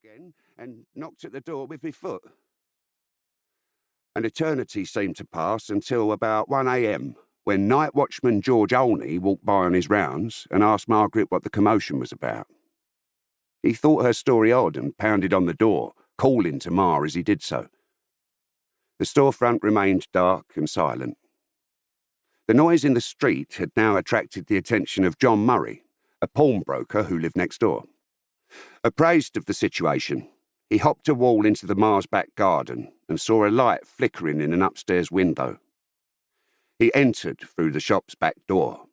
again and knocked at the door with my foot. An eternity seemed to pass until about 1 a.m, when night watchman George Olney walked by on his rounds and asked Margaret what the commotion was about. He thought her story odd and pounded on the door, calling to Ma as he did so. The storefront remained dark and silent. The noise in the street had now attracted the attention of John Murray, a pawnbroker who lived next door. Appraised of the situation, he hopped a wall into the Ma's back garden and saw a light flickering in an upstairs window. He entered through the shop's back door.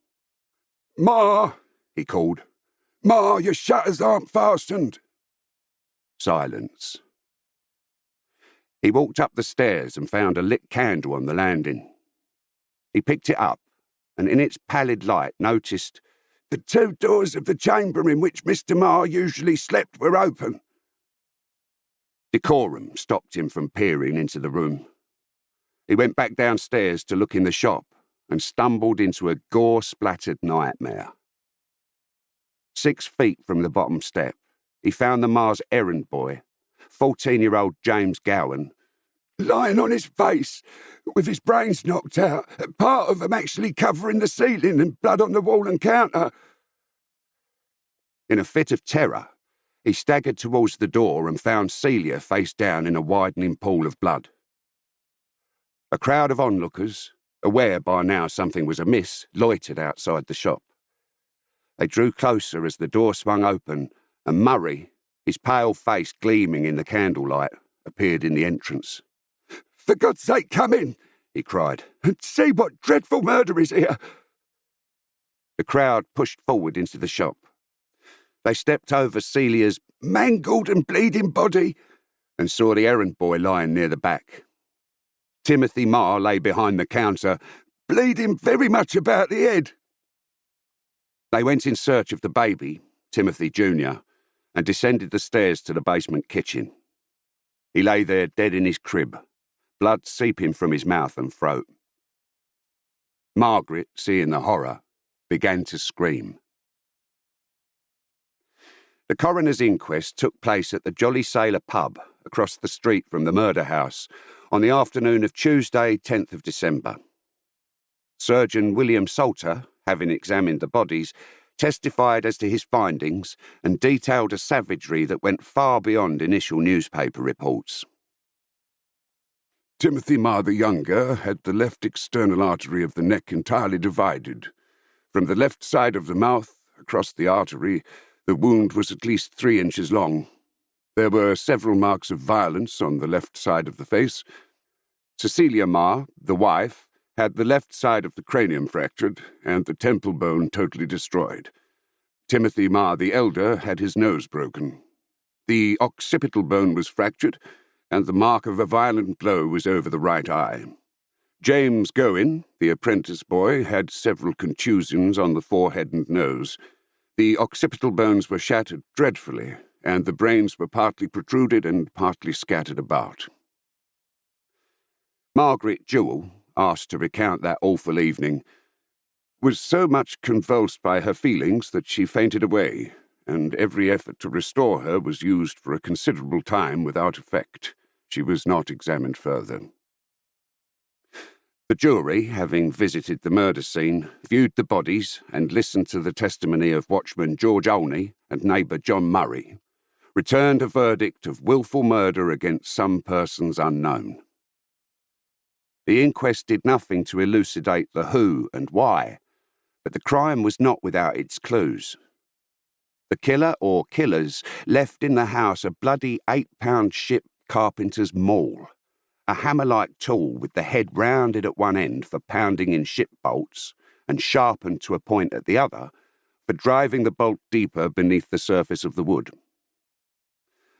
"Ma," he called. "Ma, your shutters aren't fastened." Silence. He walked up the stairs and found a lit candle on the landing. He picked it up and in its pallid light noticed the 2 doors of the chamber in which Mr. Ma usually slept were open. Decorum stopped him from peering into the room. He went back downstairs to look in the shop and stumbled into a gore-splattered nightmare. 6 feet from the bottom step, he found the Ma's errand boy, 14-year-old James Gowan, lying on his face, with his brains knocked out, part of them actually covering the ceiling and blood on the wall and counter. In a fit of terror, he staggered towards the door and found Celia face down in a widening pool of blood. A crowd of onlookers, aware by now something was amiss, loitered outside the shop. They drew closer as the door swung open, and Murray, his pale face gleaming in the candlelight, appeared in the entrance. "For God's sake, come in," he cried, "and see what dreadful murder is here." The crowd pushed forward into the shop. They stepped over Celia's mangled and bleeding body and saw the errand boy lying near the back. Timothy Ma lay behind the counter, bleeding very much about the head. They went in search of the baby, Timothy Jr., and descended the stairs to the basement kitchen. He lay there dead in his crib, blood seeping from his mouth and throat. Margaret, seeing the horror, began to scream. The coroner's inquest took place at the Jolly Sailor pub across the street from the murder house on the afternoon of Tuesday, 10th of December. Surgeon William Salter, having examined the bodies, testified as to his findings and detailed a savagery that went far beyond initial newspaper reports. Timothy Ma the Younger had the left external artery of the neck entirely divided. From the left side of the mouth, across the artery, the wound was at least 3 inches long. There were several marks of violence on the left side of the face. Cecilia Ma, the wife, had the left side of the cranium fractured and the temple bone totally destroyed. Timothy Ma the Elder had his nose broken. The occipital bone was fractured, and the mark of a violent blow was over the right eye. James Gowan, the apprentice boy, had several contusions on the forehead and nose. The occipital bones were shattered dreadfully, and the brains were partly protruded and partly scattered about. Margaret Jewell, asked to recount that awful evening, was so much convulsed by her feelings that she fainted away, and every effort to restore her was used for a considerable time without effect. She was not examined further. The jury, having visited the murder scene, viewed the bodies and listened to the testimony of watchman George Olney and neighbour John Murray, returned a verdict of wilful murder against some persons unknown. The inquest did nothing to elucidate the who and why, but the crime was not without its clues. The killer or killers left in the house a bloody 8-pound ship carpenter's maul, a hammer-like tool with the head rounded at one end for pounding in ship bolts and sharpened to a point at the other for driving the bolt deeper beneath the surface of the wood.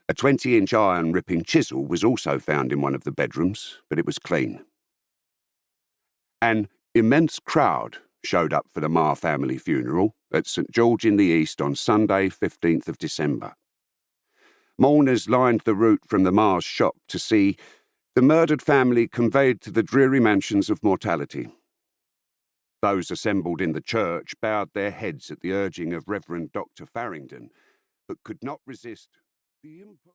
A 20-inch iron-ripping chisel was also found in one of the bedrooms, but it was clean. An immense crowd showed up for the Ma family funeral at St. George in the East on Sunday, 15th of December. Mourners lined the route from the Ma's shop to see the murdered family conveyed to the dreary mansions of mortality. Those assembled in the church bowed their heads at the urging of Reverend Dr. Farrington, but could not resist the impulse.